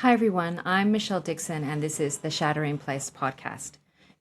Hi, everyone. I'm Michelle Dixon, and this is the Shattering Place podcast.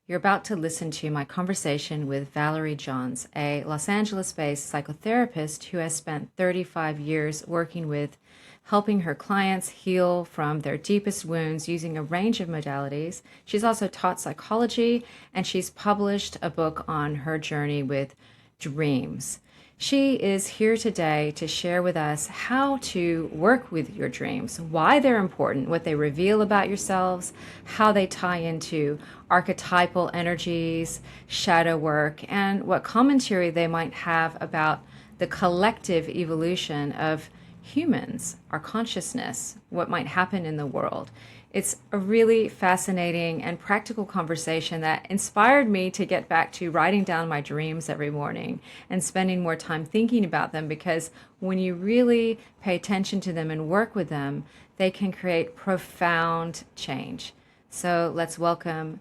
You're about to listen to my conversation with Valerie Johns, a Los Angeles based psychotherapist who has spent 35 years working with helping her clients heal from their deepest wounds using a range of modalities. She's also taught psychology, and she's published a book on her journey with dreams. She is here today to share with us how to work with your dreams, why they're important, what they reveal about yourselves, how they tie into archetypal energies, shadow work, and what commentary they might have about the collective evolution of humans, our consciousness, what might happen in the world. It's a really fascinating and practical conversation that inspired me to get back to writing down my dreams every morning and spending more time thinking about them, because when you really pay attention to them and work with them, they can create profound change. So let's welcome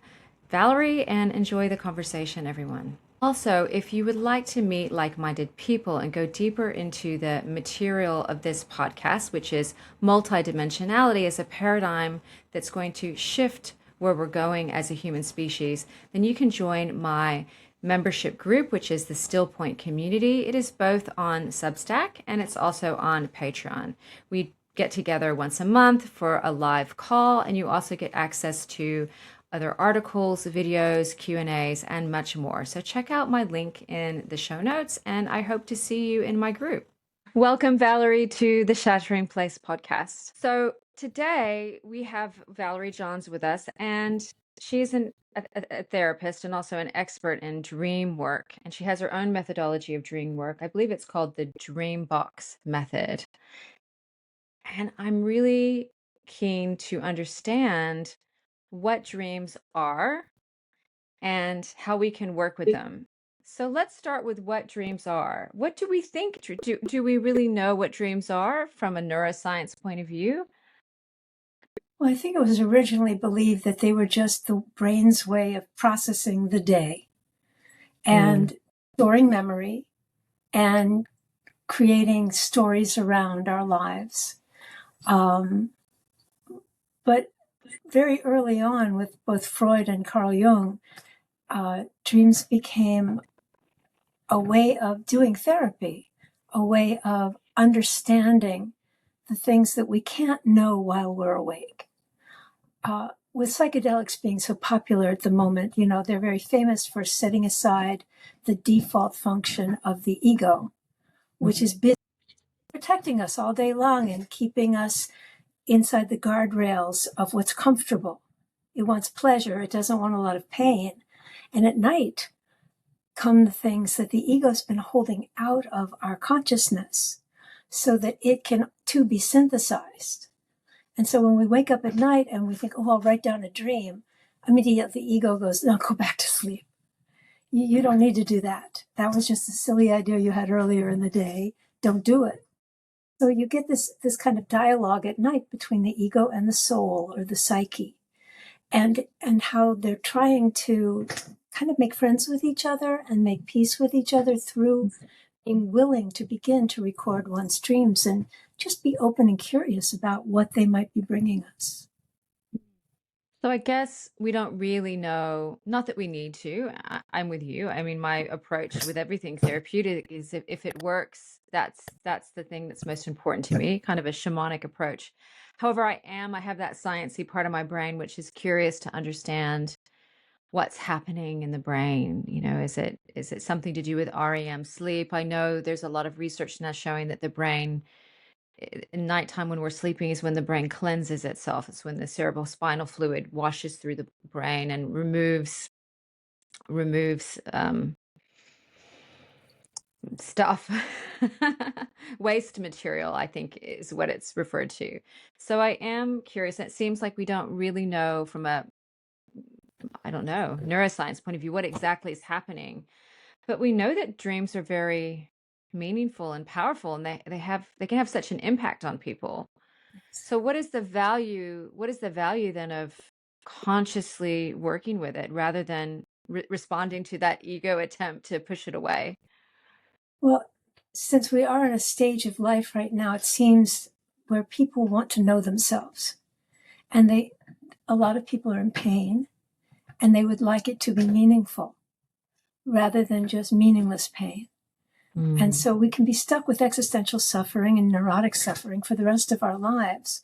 Valerie and enjoy the conversation, everyone. Also, if you would like to meet like minded people and go deeper into the material of this podcast, which is multidimensionality as a paradigm that's going to shift where we're going as a human species, then you can join my membership group, which is the Still Point community. It is both on Substack and it's also on Patreon. We get together once a month for a live call, and you also get access to other articles, videos, Q&As, and much more. So check out my link in the show notes, and I hope to see you in my group. Welcome, Valerie, to the Shattering Place podcast. So today we have Valerie Johns with us, and she's a therapist and also an expert in dream work. And she has her own methodology of dream work. I believe it's called the Dream Box method. And I'm really keen to understand what dreams are and how we can work with them. So let's start with what dreams are. What do we think? Do we really know what dreams are from a neuroscience point of view? Well, I think it was originally believed that they were just the brain's way of processing the day and storing memory and creating stories around our lives. But very early on, with both Freud and Carl Jung, dreams became a way of doing therapy, a way of understanding the things that we can't know while we're awake. With psychedelics being so popular at the moment, they're very famous for setting aside the default function of the ego, which is busy protecting us all day long and keeping us inside the guardrails of what's comfortable. It wants pleasure. It doesn't want a lot of pain. And at night come the things that the ego's been holding out of our consciousness so that it can too be synthesized. And so when we wake up at night and we think, oh, I'll write down a dream, immediately the ego goes, no, go back to sleep. You don't need to do that. That was just a silly idea you had earlier in the day. Don't do it. So you get this kind of dialogue at night between the ego and the soul or the psyche, and how they're trying to kind of make friends with each other and make peace with each other through being willing to begin to record one's dreams and just be open and curious about what they might be bringing us. So I guess we don't really know, not that we need to. I'm with you. I mean, my approach with everything therapeutic is if it works, that's the thing that's most important to me, kind of a shamanic approach. However, I have that sciencey part of my brain which is curious to understand what's happening in the brain. Is it something to do with REM sleep? I know there's a lot of research now showing that the brain in nighttime when we're sleeping is when the brain cleanses itself. It's when the cerebral spinal fluid washes through the brain and removes stuff. Waste material, I think, is what it's referred to. So I am curious. It seems like we don't really know from a, I don't know, neuroscience point of view what exactly is happening. But we know that dreams are very meaningful and powerful, and they can have such an impact on people. So what is the value then of consciously working with it rather than responding to that ego attempt to push it away? Well, since we are in a stage of life right now, it seems where people want to know themselves. And a lot of people are in pain, and they would like it to be meaningful rather than just meaningless pain. And so we can be stuck with existential suffering and neurotic suffering for the rest of our lives,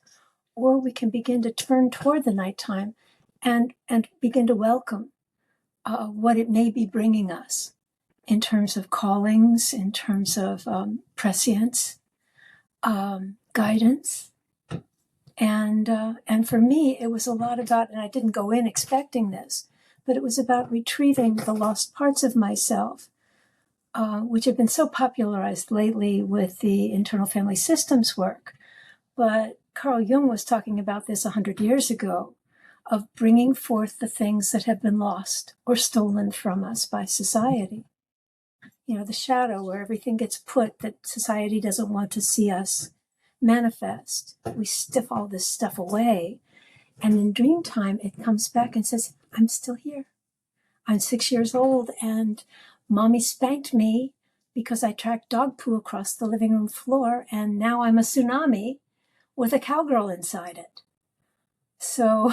or we can begin to turn toward the nighttime and begin to welcome what it may be bringing us in terms of callings, in terms of prescience, guidance. And for me, it was a lot about, and I didn't go in expecting this, but it was about retrieving the lost parts of myself, which have been so popularized lately with the internal family systems work. But Carl Jung was talking about this 100 years ago, of bringing forth the things that have been lost or stolen from us by society. You know, the shadow where everything gets put that society doesn't want to see us manifest. We stiff all this stuff away. And in dream time, it comes back and says, I'm still here. I'm 6 years old and mommy spanked me because I tracked dog poo across the living room floor, and now I'm a tsunami with a cowgirl inside it. So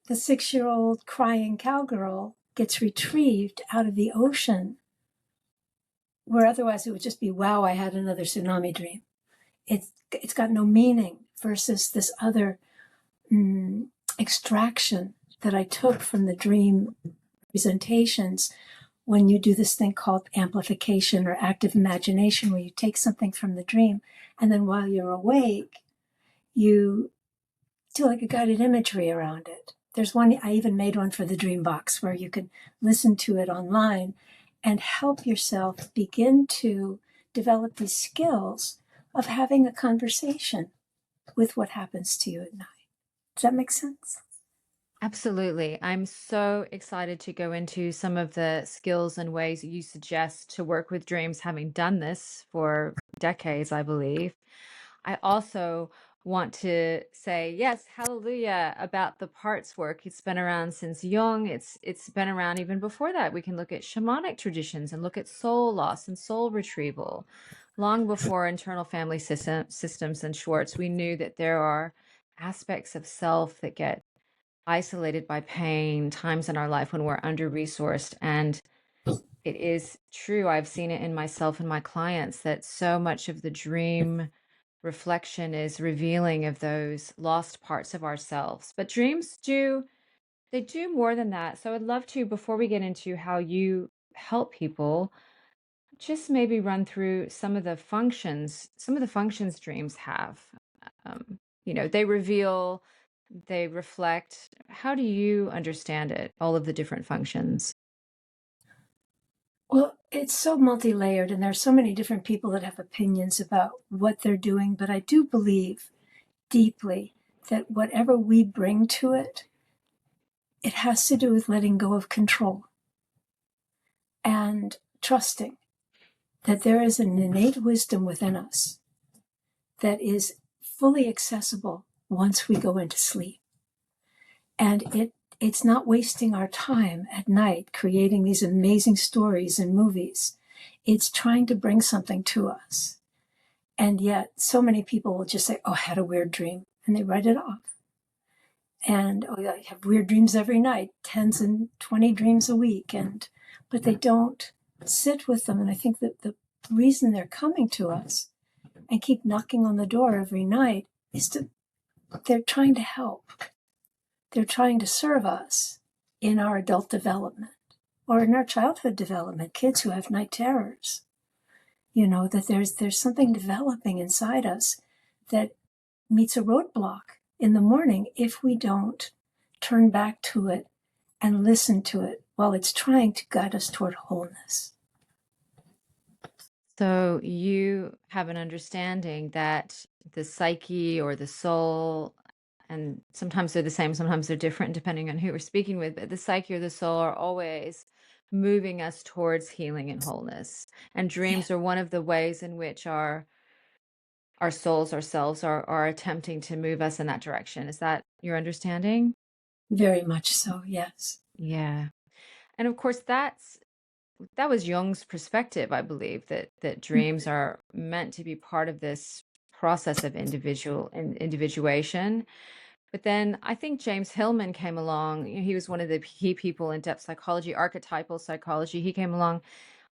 the 6-year-old crying cowgirl gets retrieved out of the ocean, where otherwise it would just be, wow, I had another tsunami dream. It's got no meaning, versus this other extraction that I took from the dream representations when you do this thing called amplification or active imagination, where you take something from the dream and then while you're awake, you do like a guided imagery around it. There's one, I even made one for the dream box where you can listen to it online and help yourself begin to develop these skills of having a conversation with what happens to you at night. Does that make sense? Absolutely. I'm so excited to go into some of the skills and ways you suggest to work with dreams, having done this for decades, I believe. I also want to say, yes, hallelujah, about the parts work. It's been around since Jung. It's been around even before that. We can look at shamanic traditions and look at soul loss and soul retrieval. Long before internal family systems and Schwartz, we knew that there are aspects of self that get isolated by pain, times in our life when we're under-resourced. And it is true, I've seen it in myself and my clients, that so much of the dream reflection is revealing of those lost parts of ourselves. But dreams they do more than that. So I'd love to, before we get into how you help people, just maybe run through some of the functions dreams have. They reveal, they reflect. How do you understand it, all of the different functions? Well, it's so multi-layered, and there's so many different people that have opinions about what they're doing, but I do believe deeply that whatever we bring to it, it has to do with letting go of control and trusting that there is an innate wisdom within us that is fully accessible once we go into sleep. And it's not wasting our time at night creating these amazing stories and movies. It's trying to bring something to us. And yet so many people will just say, oh, I had a weird dream, and they write it off. And oh, yeah, I have weird dreams every night, 10s and 20 dreams a week, but they don't sit with them. And I think that the reason they're coming to us and keep knocking on the door every night is they're trying to help. They're trying to serve us in our adult development or in our childhood development, kids who have night terrors. That there's something developing inside us that meets a roadblock in the morning if we don't turn back to it and listen to it while it's trying to guide us toward wholeness. So you have an understanding that the psyche or the soul, and sometimes they're the same, sometimes they're different depending on who we're speaking with, but the psyche or the soul are always moving us towards healing and wholeness. And dreams are one of the ways in which our souls, ourselves are attempting to move us in that direction. Is that your understanding? Very much so, yes. Yeah. And of course, that was Jung's perspective, I believe, that dreams are meant to be part of this process of individuation. But then I think James Hillman came along. He was one of the key people in depth psychology, archetypal psychology. He came along.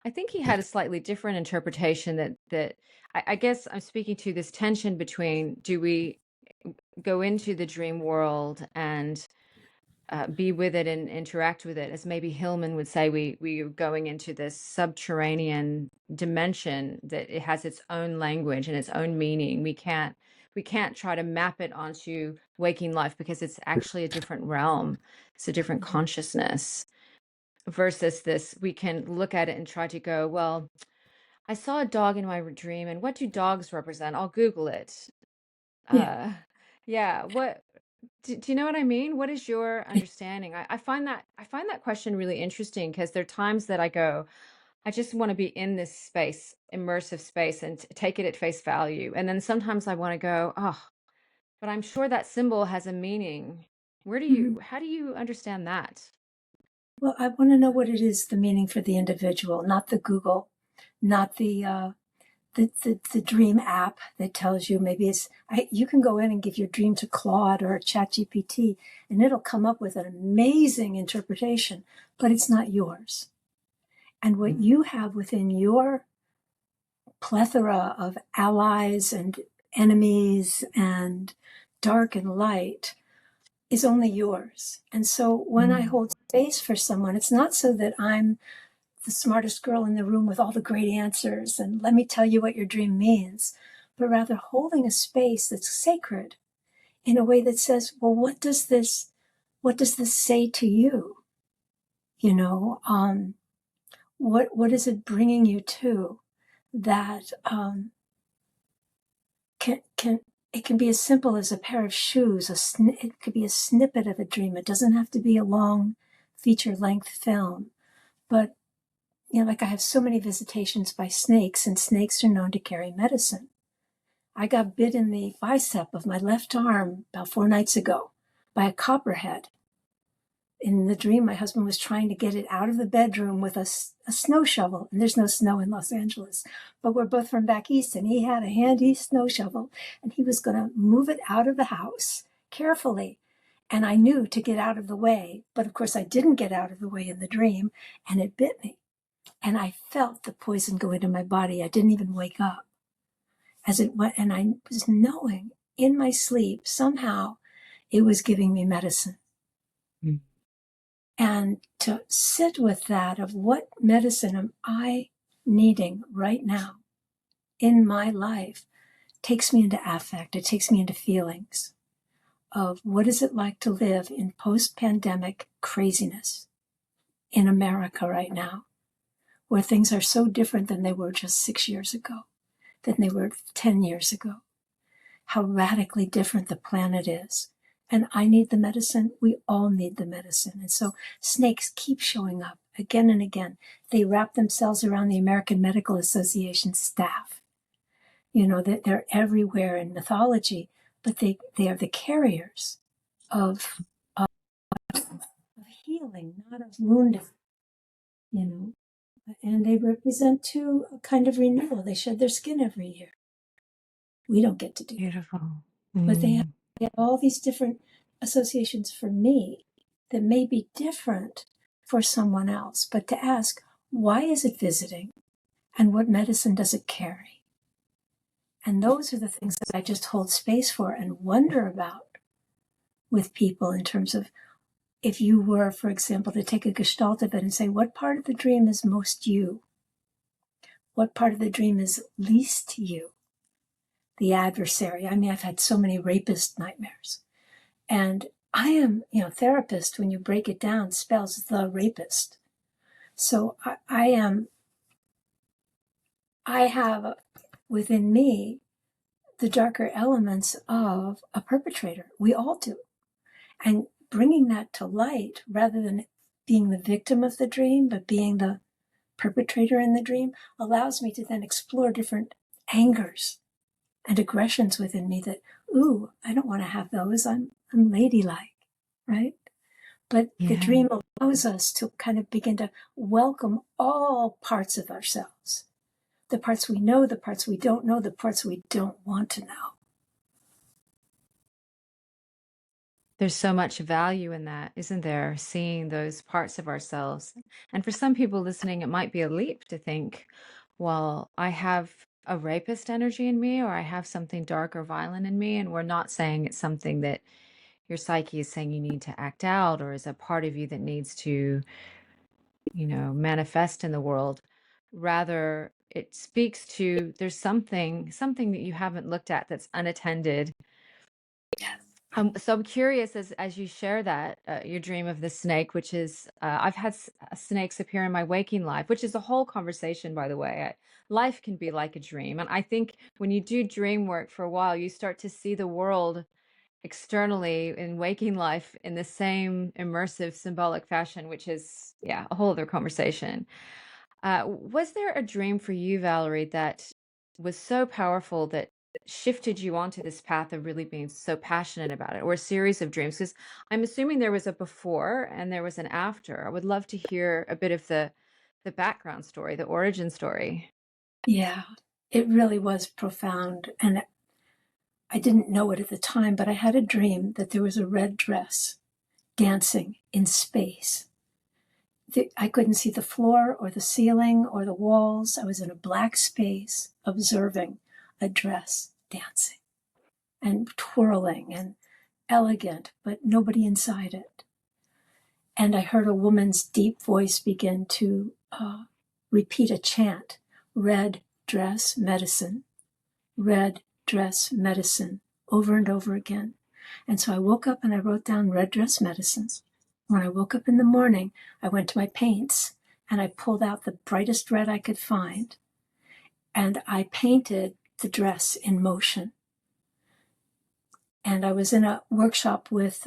I think he had a slightly different interpretation that I guess I'm speaking to this tension between, do we go into the dream world and be with it and interact with it, as maybe Hillman would say, we are going into this subterranean dimension that it has its own language and its own meaning. We can't try to map it onto waking life because it's actually a different realm. It's a different consciousness versus this. We can look at it and try to go, well, I saw a dog in my dream, and what do dogs represent? I'll Google it. Yeah. Yeah, what do you know what I mean? What is your understanding? I find that question really interesting because there are times that I go, I just want to be in this space, immersive space, and take it at face value. And then sometimes I want to go, oh, but I'm sure that symbol has a meaning. Mhm. How do you understand that? Well, I want to know what it is, the meaning for the individual, not the Google, not the dream app that tells you maybe you can go in and give your dream to Claude or ChatGPT and it'll come up with an amazing interpretation, but it's not yours. And what you have within your plethora of allies and enemies and dark and light is only yours. And so when I hold space for someone, it's not so that I'm the smartest girl in the room with all the great answers and let me tell you what your dream means, but rather holding a space that's sacred in a way that says, well, what does this say to you? You know, what is it bringing you to that can it can be as simple as a pair of shoes. It could be a snippet of a dream. It doesn't have to be a long feature-length film. But like I have so many visitations by snakes, and snakes are known to carry medicine. I got bit in the bicep of my left arm about 4 nights ago by a copperhead. In the dream, my husband was trying to get it out of the bedroom with a snow shovel. And there's no snow in Los Angeles, but we're both from back east, and he had a handy snow shovel, and he was going to move it out of the house carefully. And I knew to get out of the way, but of course I didn't get out of the way in the dream, and it bit me. And I felt the poison go into my body. I didn't even wake up as it went, and I was knowing in my sleep somehow it was giving me medicine. And to sit with that of what medicine am I needing right now in my life takes me into affect. It takes me into feelings of what is it like to live in post-pandemic craziness in America right now, where things are so different than they were just 6 years ago, than they were 10 years ago. How radically different the planet is. And I need the medicine. We all need the medicine. And so snakes keep showing up again and again. They wrap themselves around the American Medical Association staff. That they're everywhere in mythology, but they are the carriers of healing, not of wounding, And they represent too a kind of renewal. They shed their skin every year. We don't get to do that. Beautiful. But they have all these different associations for me that may be different for someone else. But to ask, why is it visiting? And what medicine does it carry? And those are the things that I just hold space for and wonder about with people in terms of, if you were, for example, to take a gestalt of it and say, what part of the dream is most you? What part of the dream is least you? The adversary. I mean, I've had so many rapist nightmares. And I am, therapist, when you break it down, spells the rapist. So I have within me the darker elements of a perpetrator. We all do. And bringing that to light, rather than being the victim of the dream, but being the perpetrator in the dream, allows me to then explore different angers and aggressions within me that, I don't want to have those. I'm ladylike, right? But the dream allows us to kind of begin to welcome all parts of ourselves. The parts we know, the parts we don't know, the parts we don't want to know. There's so much value in that, isn't there? Seeing those parts of ourselves. And for some people listening, it might be a leap to think, well, I have a rapist energy in me, or I have something dark or violent in me. And we're not saying it's something that your psyche is saying you need to act out or is a part of you that needs to, manifest in the world. Rather, it speaks to there's something that you haven't looked at that's unattended. So I'm curious as you share that your dream of the snake, which is I've had snakes appear in my waking life, which is a whole conversation, by the way. Life can be like a dream, and I think when you do dream work for a while, you start to see the world externally in waking life in the same immersive, symbolic fashion, which is a whole other conversation. Was there a dream for you, Valerie, that was so powerful that shifted you onto this path of really being so passionate about it, or a series of dreams? Because I'm assuming there was a before and there was an after. I would love to hear a bit of the background story, the origin story. Yeah, it really was profound. And I didn't know it at the time, but I had a dream that there was a red dress dancing in space. I couldn't see the floor or the ceiling or the walls. I was in a black space observing a dress dancing and twirling and elegant, but nobody inside it. And I heard a woman's deep voice begin to repeat a chant: red dress medicine, red dress medicine, over and over again. And so I woke up and I wrote down red dress medicines. When I woke up in the morning, I went to my paints and I pulled out the brightest red I could find, and I painted the dress in motion. And I was in a workshop with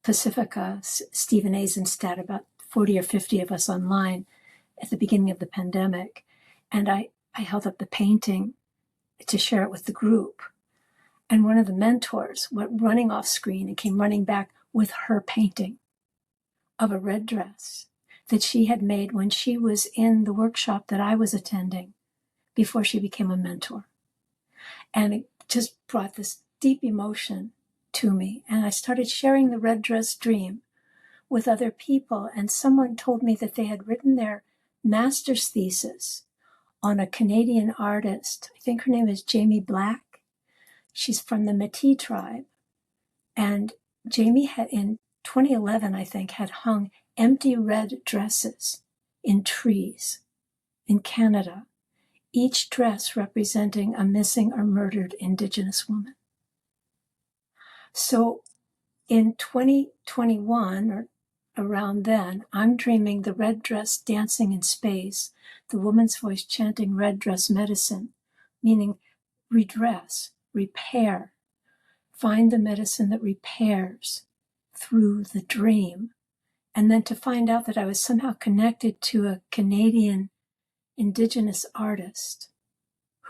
Pacifica, Stephen Eisenstadt, about 40 or 50 of us online at the beginning of the pandemic. And I held up the painting to share it with the group. And one of the mentors went running off screen and came running back with her painting of a red dress that she had made when she was in the workshop that I was attending before she became a mentor. And it just brought this deep emotion to me. And I started sharing the red dress dream with other people. And someone told me that they had written their master's thesis on a Canadian artist. I think her name is Jamie Black. She's from the Métis tribe. And Jamie had, in 2011, I think, had hung empty red dresses in trees in Canada, each dress representing a missing or murdered Indigenous woman. So in 2021, or around then, I'm dreaming the red dress dancing in space, the woman's voice chanting red dress medicine, meaning redress, repair, find the medicine that repairs through the dream. And then to find out that I was somehow connected to a Canadian Indigenous artist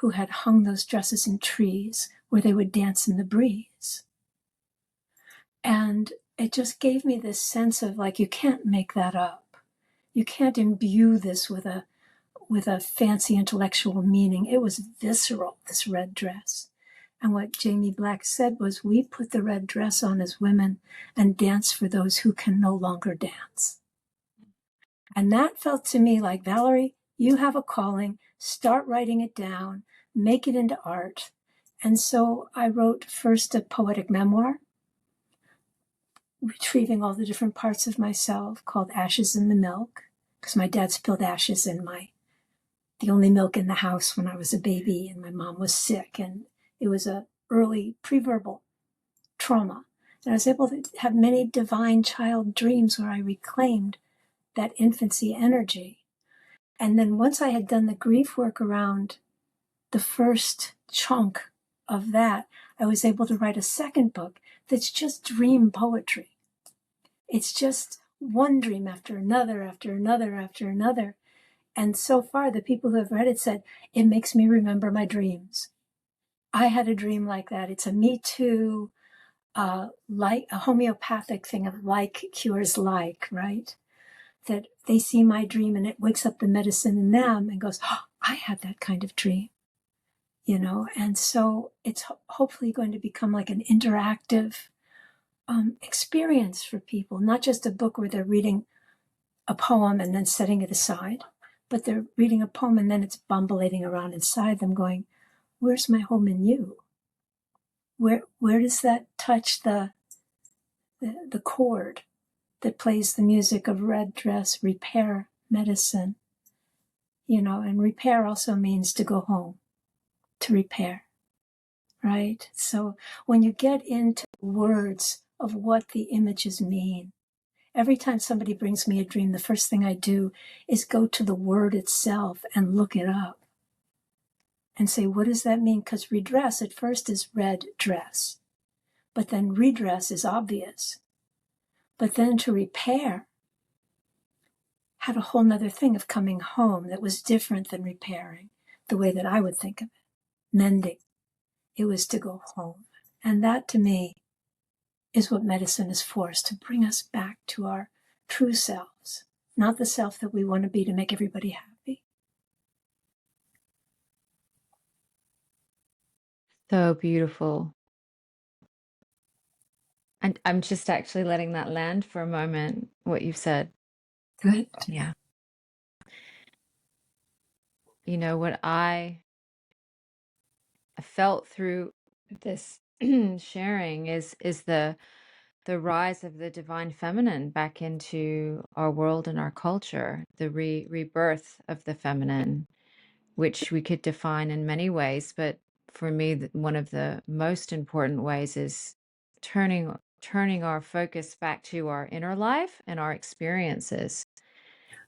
who had hung those dresses in trees where they would dance in the breeze. And it just gave me this sense of, like, you can't make that up. You can't imbue this with a fancy intellectual meaning. It was visceral, this red dress. And what Jamie Black said was, we put the red dress on as women and dance for those who can no longer dance. And that felt to me like, Valerie, you have a calling, start writing it down, make it into art. And so I wrote first a poetic memoir, retrieving all the different parts of myself, called Ashes in the Milk, because my dad spilled ashes in the only milk in the house when I was a baby, and my mom was sick, and it was a early preverbal trauma. And I was able to have many divine child dreams where I reclaimed that infancy energy. And then once I had done the grief work around the first chunk of that, I was able to write a second book that's just dream poetry. It's just one dream after another, after another, after another. And so far, the people who have read it said, it makes me remember my dreams. I had a dream like that. It's a Me Too, like a homeopathic thing of like cures like, right? That they see my dream and it wakes up the medicine in them and goes, oh, I had that kind of dream, And so it's hopefully going to become like an interactive experience for people, not just a book where they're reading a poem and then setting it aside, but they're reading a poem and then it's bumbling around inside them going, where's my home in you? Where does that touch the chord that plays the music of red dress, repair, medicine? And repair also means to go home, to repair, right? So when you get into words of what the images mean, every time somebody brings me a dream, the first thing I do is go to the word itself and look it up and say, what does that mean? Because redress at first is red dress, but then redress is obvious. But then to repair had a whole nother thing of coming home that was different than repairing, the way that I would think of it. Mending. It was to go home. And that to me is what medicine is for, is to bring us back to our true selves, not the self that we want to be to make everybody happy. So beautiful. And I'm just actually letting that land for a moment, what you've said. Good. Yeah. What I felt through this sharing is the rise of the divine feminine back into our world and our culture, the rebirth of the feminine, which we could define in many ways. But for me, one of the most important ways is turning our focus back to our inner life and our experiences,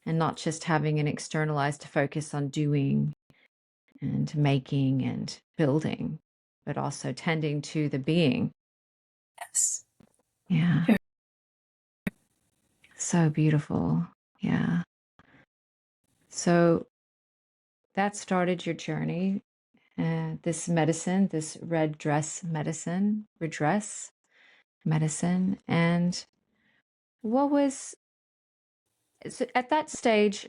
and not just having an externalized focus on doing and making and building, but also tending to the being. Yes. Yeah. So beautiful. Yeah. So that started your journey, this medicine, this redress medicine. And what was, so at that stage,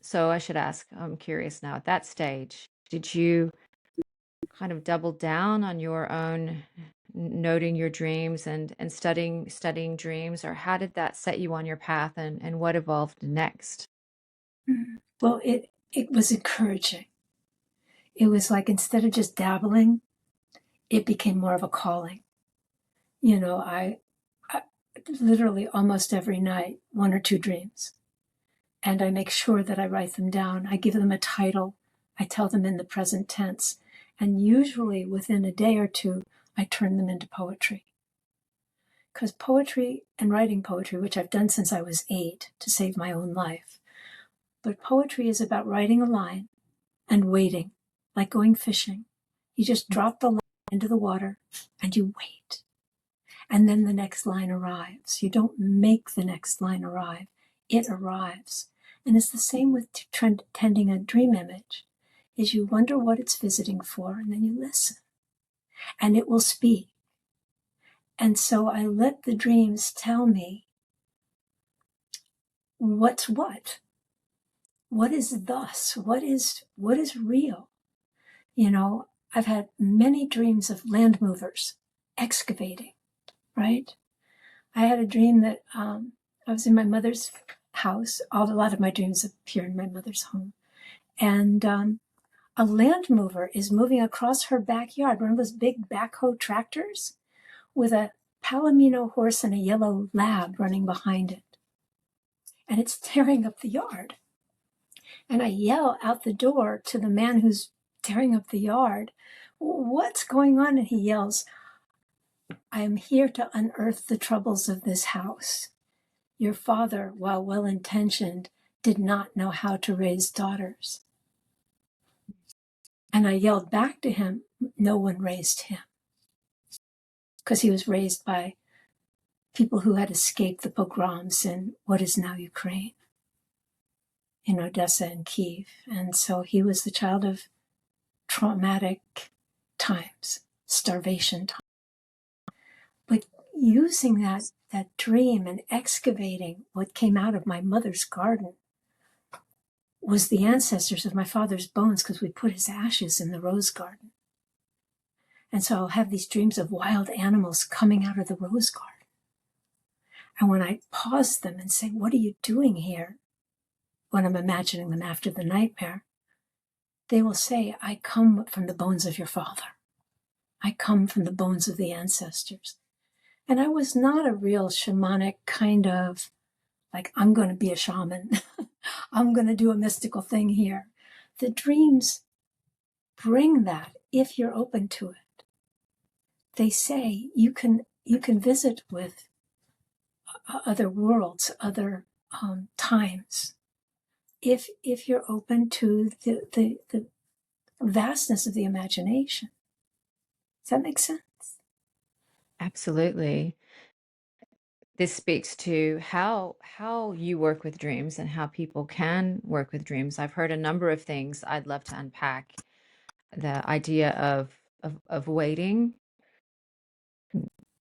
so I should ask, I'm curious now, at that stage, did you kind of double down on your own noting your dreams and studying dreams, or how did that set you on your path, and what evolved next? Well, it was encouraging. It was like, instead of just dabbling, it became more of a calling. I literally almost every night, one or two dreams. And I make sure that I write them down. I give them a title. I tell them in the present tense. And usually within a day or two, I turn them into poetry. Because poetry and writing poetry, which I've done since I was 8 to save my own life, but poetry is about writing a line and waiting, like going fishing. You just drop the line into the water and you wait. And then the next line arrives. You don't make the next line arrive. It arrives. And it's the same with tending a dream image, is you wonder what it's visiting for, and then you listen. And it will speak. And so I let the dreams tell me what's what. What is thus? What is real? I've had many dreams of land movers excavating, right? I had a dream that I was in my mother's house. A lot of my dreams appear in my mother's home. And a land mover is moving across her backyard, one of those big backhoe tractors, with a palomino horse and a yellow lab running behind it. And it's tearing up the yard. And I yell out the door to the man who's tearing up the yard, "What's going on?" And he yells, "I am here to unearth the troubles of this house. Your father, while well-intentioned, did not know how to raise daughters." And I yelled back to him, "No one raised him." Because he was raised by people who had escaped the pogroms in what is now Ukraine, in Odessa and Kiev. And so he was the child of traumatic times, starvation times. But using that dream and excavating what came out of my mother's garden was the ancestors of my father's bones, because we put his ashes in the rose garden. And so I'll have these dreams of wild animals coming out of the rose garden. And when I pause them and say, what are you doing here? When I'm imagining them after the nightmare, they will say, I come from the bones of your father. I come from the bones of the ancestors. And I was not a real shamanic kind of, like, I'm going to be a shaman. I'm going to do a mystical thing here. The dreams bring that if you're open to it. They say you can visit with other worlds, other times, if you're open to the vastness of the imagination. Does that make sense? Absolutely. This speaks to how you work with dreams and how people can work with dreams. I've heard a number of things I'd love to unpack. The idea of waiting,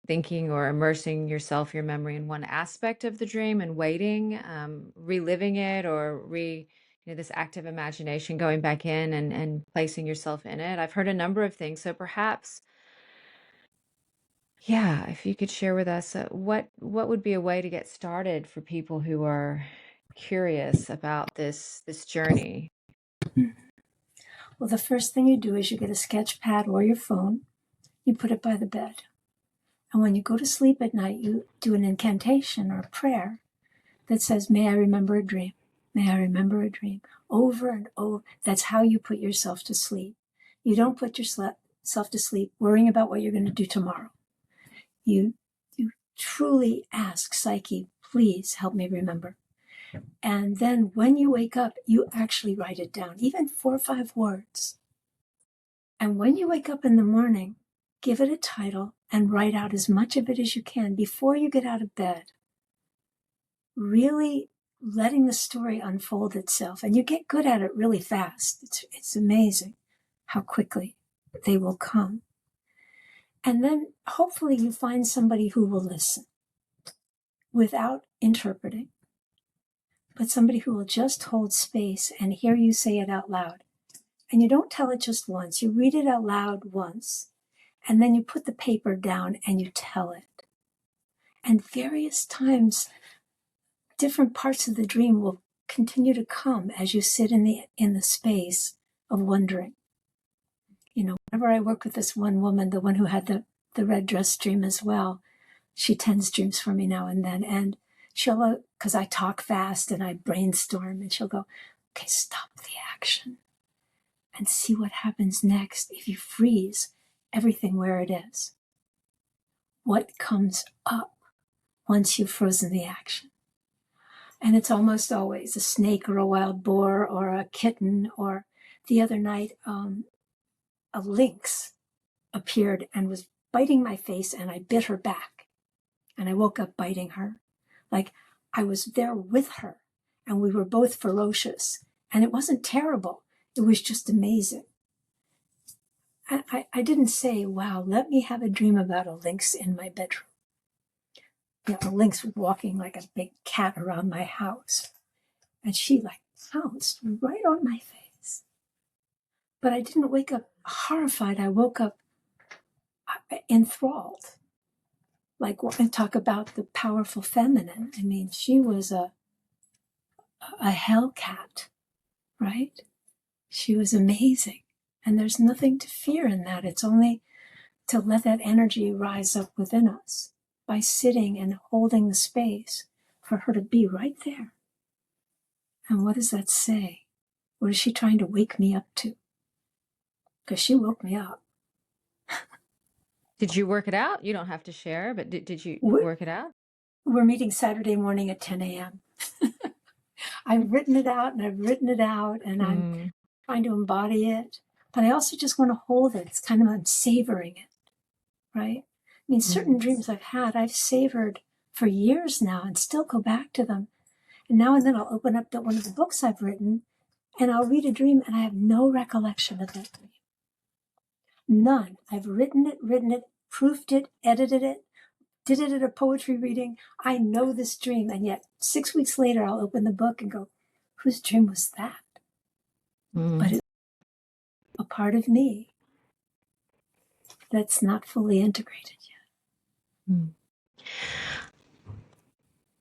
thinking or immersing yourself, your memory in one aspect of the dream and waiting, reliving it or this active imagination, going back in and placing yourself in it. I've heard a number of things. So perhaps, yeah, if you could share with us what would be a way to get started for people who are curious about this journey. Well, the first thing you do is you get a sketch pad or your phone, you put it by the bed. And when you go to sleep at night, you do an incantation or a prayer that says, may I remember a dream? May I remember a dream? Over and over. That's how you put yourself to sleep. You don't put yourself to sleep worrying about what you're going to do tomorrow. You truly ask Psyche, please help me remember. And then when you wake up, you actually write it down, even 4 or 5 words. And when you wake up in the morning, give it a title and write out as much of it as you can before you get out of bed. Really letting the story unfold itself. And you get good at it really fast. It's amazing how quickly they will come. And then hopefully you find somebody who will listen without interpreting, but somebody who will just hold space and hear you say it out loud. And you don't tell it just once. You read it out loud once, and then you put the paper down and you tell it. And various times, different parts of the dream will continue to come as you sit in the space of wondering. Whenever I work with this one woman, the one who had the red dress dream as well, she tends dreams for me now and then. And she'll, because I talk fast and I brainstorm, and she'll go, okay, stop the action and see what happens next if you freeze everything where it is. What comes up once you've frozen the action? And it's almost always a snake or a wild boar or a kitten, or the other night, a lynx appeared and was biting my face, and I bit her back. And I woke up biting her. Like I was there with her, and we were both ferocious. And it wasn't terrible. It was just amazing. I didn't say, wow, let me have a dream about a lynx in my bedroom. A lynx was walking like a big cat around my house. And she pounced right on my face. But I didn't wake up horrified. I woke up enthralled. Like when I talk about the powerful feminine, I mean, she was a hellcat, right? She was amazing. And there's nothing to fear in that. It's only to let that energy rise up within us by sitting and holding the space for her to be right there. And what does that say? What is she trying to wake me up to? Because she woke me up. Did you work it out? You don't have to share, but did you work it out? We're meeting Saturday morning at 10 a.m. I've written it out and I've written it out, and I'm trying to embody it. But I also just want to hold it. It's kind of, I'm savoring it, right? I mean, certain dreams I've had, I've savored for years now and still go back to them. And now and then I'll open up one of the books I've written and I'll read a dream and I have no recollection of that dream. None. I've written it, proofed it, edited it, did it at a poetry reading. I know this dream. And yet 6 weeks later, I'll open the book and go, whose dream was that? But it's a part of me. that's not fully integrated yet. Mm.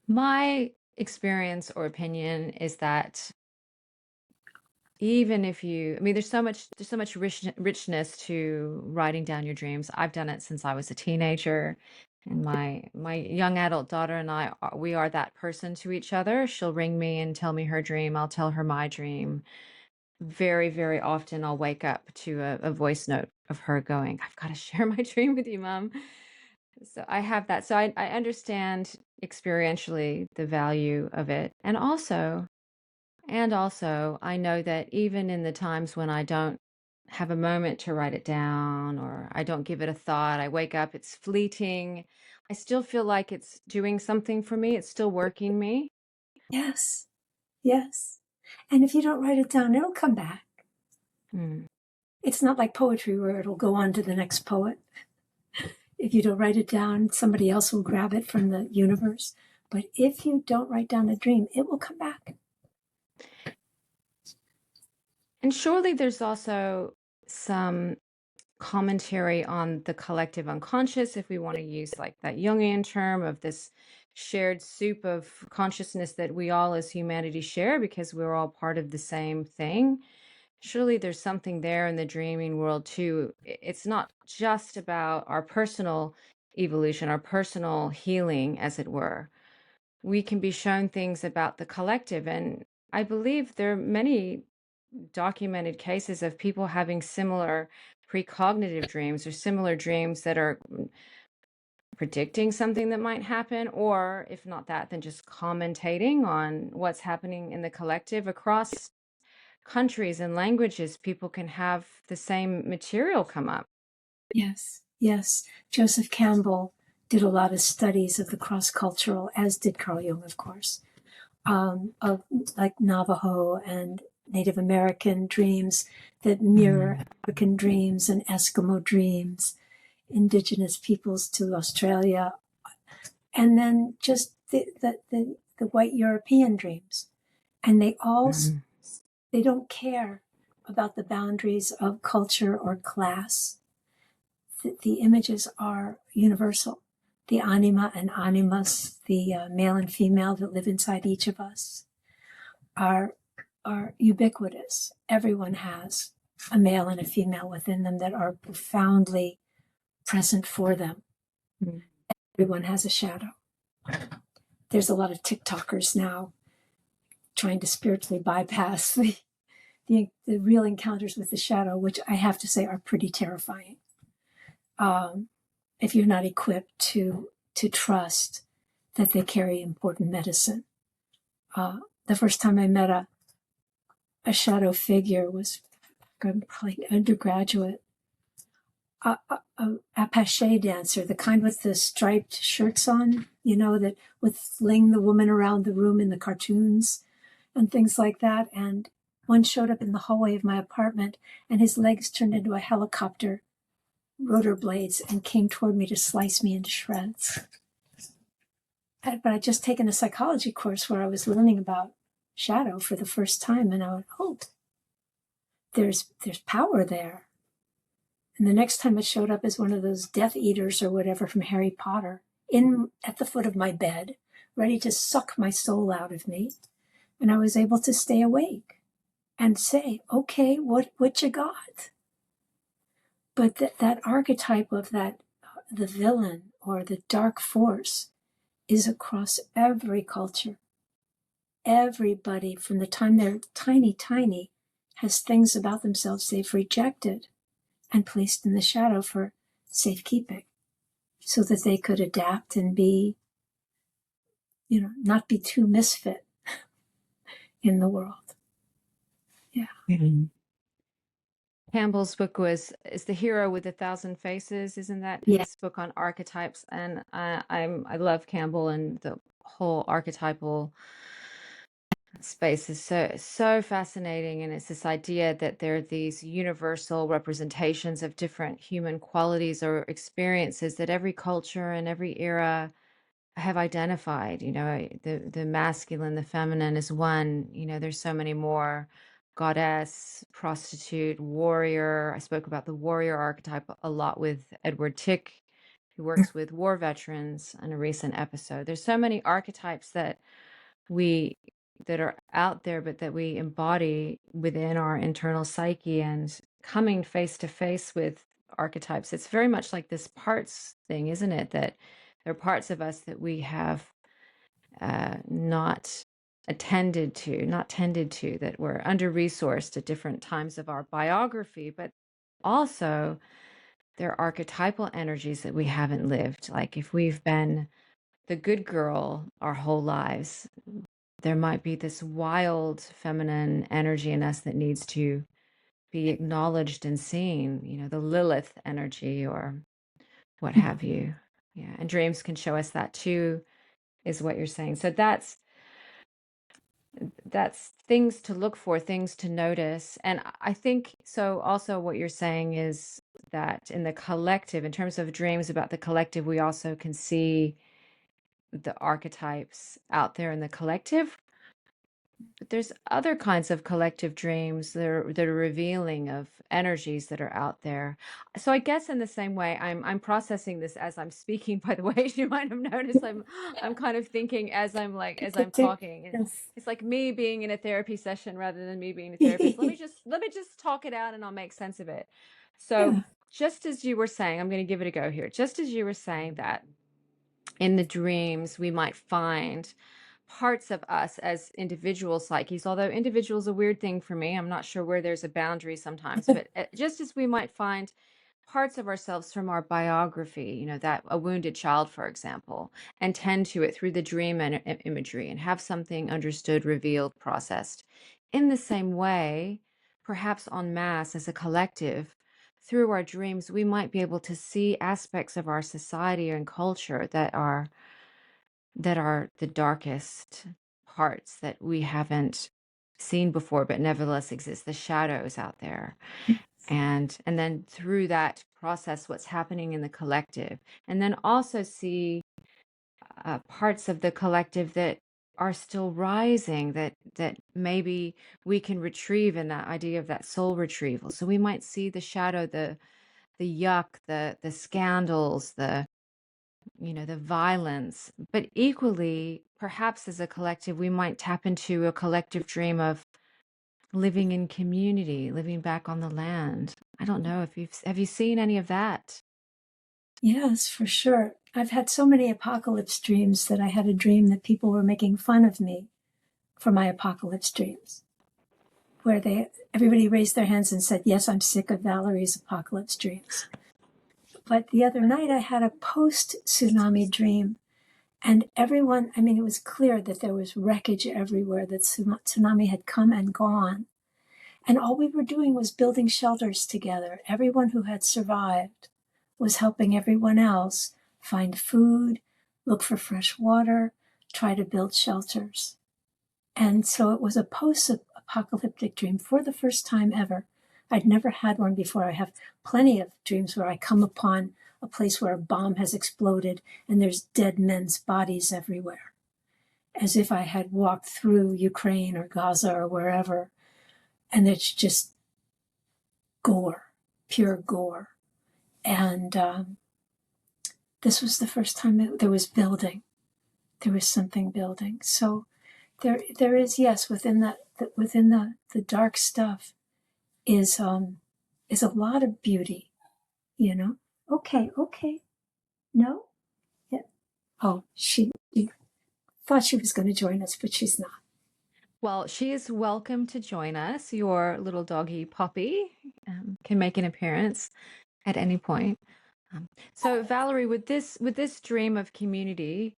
My experience or opinion is that even if you, I mean, there's so much richness to writing down your dreams. I've done it since I was a teenager, and my young adult daughter and I we are that person to each other. She'll ring me and tell me her dream. I'll tell her my dream. Very, very often I'll wake up to a voice note of her going, "I've got to share my dream with you, Mom." So I have that. So I understand experientially the value of it. And also, I know that even in the times when I don't have a moment to write it down or I don't give it a thought, I wake up, it's fleeting. I still feel like it's doing something for me. It's still working me. Yes, yes. And if you don't write it down, it'll come back. Mm. It's not like poetry where it'll go on to the next poet. If you don't write it down, somebody else will grab it from the universe. But if you don't write down a dream, it will come back. And surely there's also some commentary on the collective unconscious, if we want to use like that Jungian term of this shared soup of consciousness that we all as humanity share because we're all part of the same thing. Surely there's something there in the dreaming world too. It's not just about our personal evolution, our personal healing, as it were. We can be shown things about the collective. And I believe there are many documented cases of people having similar precognitive dreams or similar dreams that are predicting something that might happen, or if not that, then just commentating on what's happening in the collective across countries and languages. People can have the same material come up. Yes, yes. Joseph Campbell did a lot of studies of the cross-cultural, as did Carl Jung, of course, of like Navajo and Native American dreams that mirror African dreams and Eskimo dreams, indigenous peoples to Australia, and then just the white European dreams. And they all, they don't care about the boundaries of culture or class. The images are universal. The anima and animus, the male and female that live inside each of us, are ubiquitous. Everyone has a male and a female within them that are profoundly present for them. Mm. Everyone has a shadow. There's a lot of TikTokers now trying to spiritually bypass the real encounters with the shadow, which I have to say are pretty terrifying. If you're not equipped to trust that they carry important medicine. The first time I met a shadow figure was probably undergraduate, a Apache dancer, the kind with the striped shirts on, you know, that would fling the woman around the room in the cartoons and things like that. And one showed up in the hallway of my apartment and his legs turned into a helicopter rotor blades and came toward me to slice me into shreds. But I'd just taken a psychology course where I was learning about shadow for the first time, and I went, oh, there's power there. And the next time it showed up as one of those Death Eaters or whatever from Harry Potter, at the foot of my bed, ready to suck my soul out of me. And I was able to stay awake and say, okay, what you got? But that archetype of the villain or the dark force is across every culture. Everybody, from the time they're tiny, has things about themselves they've rejected and placed in the shadow for safekeeping so that they could adapt and be, not be too misfit in the world. Yeah. Mm-hmm. Campbell's book is The Hero with a Thousand Faces. Isn't that his book on archetypes? And I love Campbell, and the whole archetypal space is so fascinating. And it's this idea that there are these universal representations of different human qualities or experiences that every culture and every era have identified. The masculine, the feminine is one. There's so many more goddess, prostitute, warrior. I spoke about the warrior archetype a lot with Edward Tick, who works with war veterans in a recent episode. There's so many archetypes we that are out there, but that we embody within our internal psyche. And coming face to face with archetypes, it's very much like this parts thing, isn't it? That there are parts of us that we have not tended to, that we're under resourced at different times of our biography, but also there are archetypal energies that we haven't lived. Like if we've been the good girl our whole lives, there might be this wild feminine energy in us that needs to be acknowledged and seen, the Lilith energy or what have you. Yeah. And dreams can show us that too, is what you're saying. So that's things to look for, things to notice. And I think so also what you're saying is that in the collective, in terms of dreams about the collective, we also can see the archetypes out there in the collective. But there's other kinds of collective dreams that are revealing of energies that are out there. So I guess in the same way, I'm processing this as I'm speaking. By the way, as you might have noticed, I'm kind of thinking as I'm talking. Yes. It's like me being in a therapy session rather than me being a therapist. Let me just talk it out and I'll make sense of it. So Yeah. just as you were saying, I'm going to give it a go here. Just as you were saying that in the dreams we might find parts of us as individual psyches, although individual is a weird thing for me. I'm not sure where there's a boundary sometimes, but just as we might find parts of ourselves from our biography, that a wounded child, for example, and tend to it through the dream and imagery and have something understood, revealed, processed. In the same way, perhaps en masse as a collective, through our dreams, we might be able to see aspects of our society and culture that are the darkest parts that we haven't seen before, but nevertheless exist, the shadows out there. And then through that process, what's happening in the collective, and then also see parts of the collective that are still rising, that maybe we can retrieve in that idea of that soul retrieval. So we might see the shadow, the yuck, the scandals, the violence, but equally, perhaps as a collective, we might tap into a collective dream of living in community, living back on the land. I don't know if have you seen any of that? Yes, for sure. I've had so many apocalypse dreams that I had a dream that people were making fun of me for my apocalypse dreams, where everybody raised their hands and said, yes, I'm sick of Valerie's apocalypse dreams. But the other night I had a post-tsunami dream, and everyone, it was clear that there was wreckage everywhere, that tsunami had come and gone. And all we were doing was building shelters together. Everyone who had survived was helping everyone else find food, look for fresh water, try to build shelters. And so it was a post-apocalyptic dream for the first time ever. I'd never had one before. I have plenty of dreams where I come upon a place where a bomb has exploded and there's dead men's bodies everywhere, as if I had walked through Ukraine or Gaza or wherever, and it's just gore, pure gore. And this was the first time there was building. There was something building. So there is, yes, within the dark stuff is a lot of beauty, Okay. No? Yeah. Oh, she thought she was going to join us, but she's not. Well, she is welcome to join us. Your little doggy Poppy can make an appearance at any point. So, Valerie, with this dream of community,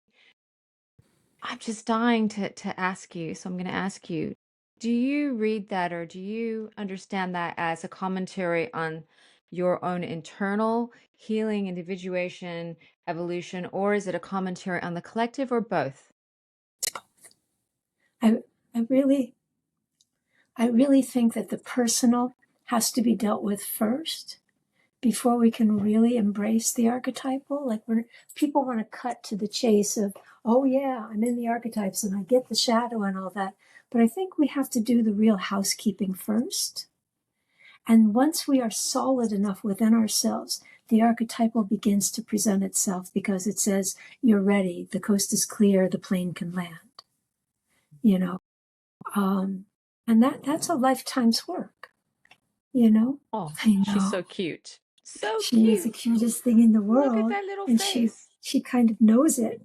I'm just dying to ask you. So I'm going to ask you, do you read that, or do you understand that as a commentary on your own internal healing, individuation, evolution, or is it a commentary on the collective, or both? I really think that the personal has to be dealt with first before we can really embrace the archetypal. Like when people want to cut to the chase of, oh yeah, I'm in the archetypes and I get the shadow and all that. But I think we have to do the real housekeeping first. And once we are solid enough within ourselves, the archetypal begins to present itself because it says, you're ready, the coast is clear, the plane can land, you know. And that's a lifetime's work, you know. Oh, I know. she's so cute. So She is the cute. cutest thing in the world. Look at that little and face. she kind of knows it.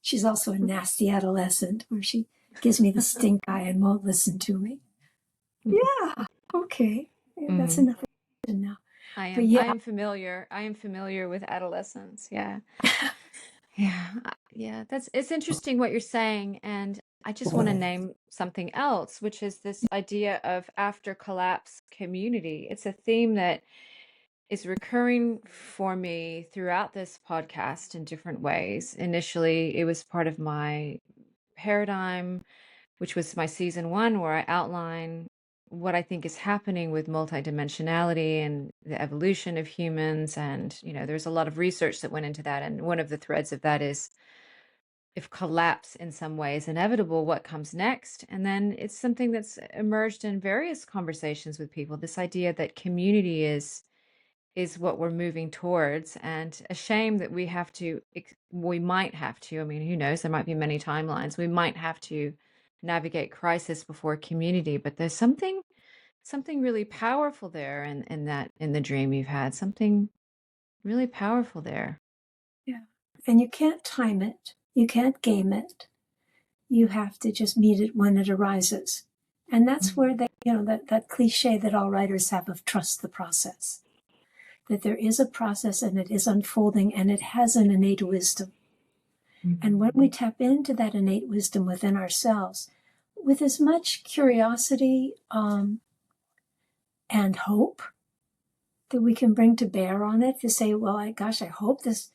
She's also a nasty adolescent where she gives me the stink eye and won't listen to me. Yeah, okay. Yeah, that's enough now. I am familiar. I am familiar with adolescence. Yeah. Yeah. It's interesting what you're saying. And I just want to name something else, which is this idea of after collapse community. It's a theme that is recurring for me throughout this podcast in different ways. Initially, it was part of my paradigm, which was my season 1, where I outline what I think is happening with multidimensionality and the evolution of humans. And, there's a lot of research that went into that. And one of the threads of that is, if collapse in some way is inevitable, what comes next? And then it's something that's emerged in various conversations with people, this idea that community is what we're moving towards, and a shame that we might have to, I mean, who knows, there might be many timelines, we might have to navigate crisis before community, but there's something really powerful there in the dream you've had, something really powerful there. Yeah. And you can't time it. You can't game it. You have to just meet it when it arises. And that's where that cliche that all writers have of trust the process. That there is a process and it is unfolding and it has an innate wisdom. And when we tap into that innate wisdom within ourselves, with as much curiosity and hope that we can bring to bear on it, to say, well, I hope this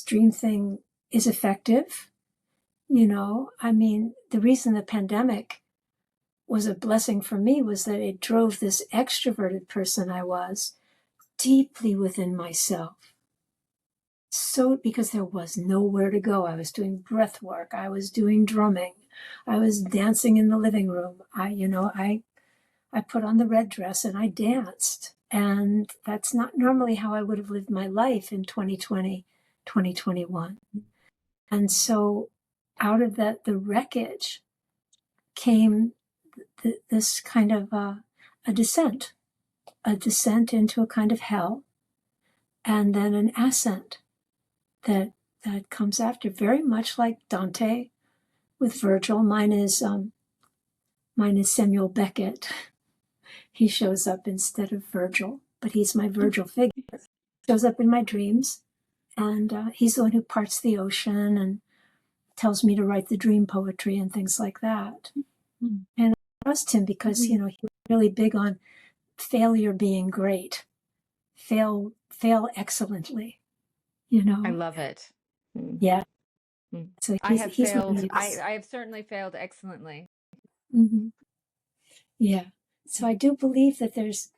dream thing is effective. I mean, the reason the pandemic was a blessing for me was that it drove this extroverted person I was deeply within myself. So, because there was nowhere to go. I was doing breath work. I was doing drumming. I was dancing in the living room. I put on the red dress and I danced. And that's not normally how I would have lived my life in 2020, 2021. And so out of that, the wreckage came this kind of a descent into a kind of hell, and then an ascent that comes after, very much like Dante with Virgil. Mine is Samuel Beckett. He shows up instead of Virgil, but he's my Virgil figure. Shows up in my dreams, and he's the one who parts the ocean and tells me to write the dream poetry and things like that. And I trust him because, he was really big on failure being great. Fail excellently, I love it. Yeah. So I have certainly failed excellently. Yeah. So I do believe that there's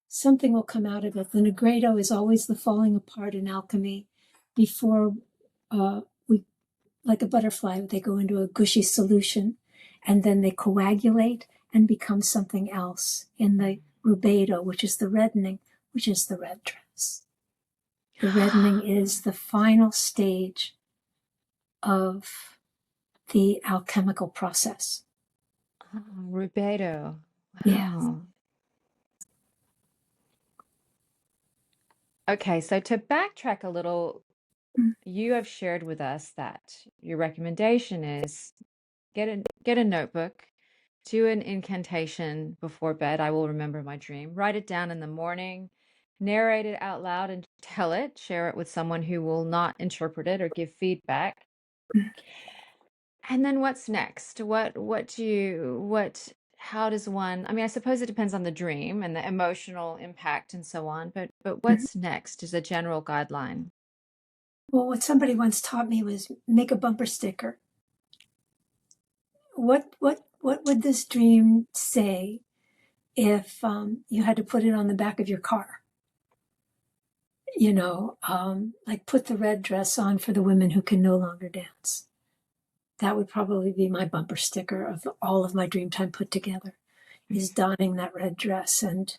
something will come out of it. The Negredo is always the falling apart in alchemy before we, like a butterfly, they go into a gushy solution and then they coagulate and become something else in the rubedo, which is the reddening, which is the red dress. The reddening is the final stage of the alchemical process. Oh, rubedo. Wow. Yeah. Okay, so to backtrack a little, you have shared with us that your recommendation is get a notebook, do an incantation before bed. I will remember my dream. Write it down in the morning, narrate it out loud and tell it, share it with someone who will not interpret it or give feedback. And then what's next? How does one, I mean, I suppose it depends on the dream and the emotional impact and so on, but what's next is a general guideline. Well, what somebody once taught me was make a bumper sticker. What would this dream say if you had to put it on the back of your car? Like put the red dress on for the women who can no longer dance. that would probably be my bumper sticker of all of my dream time put together, is donning that red dress and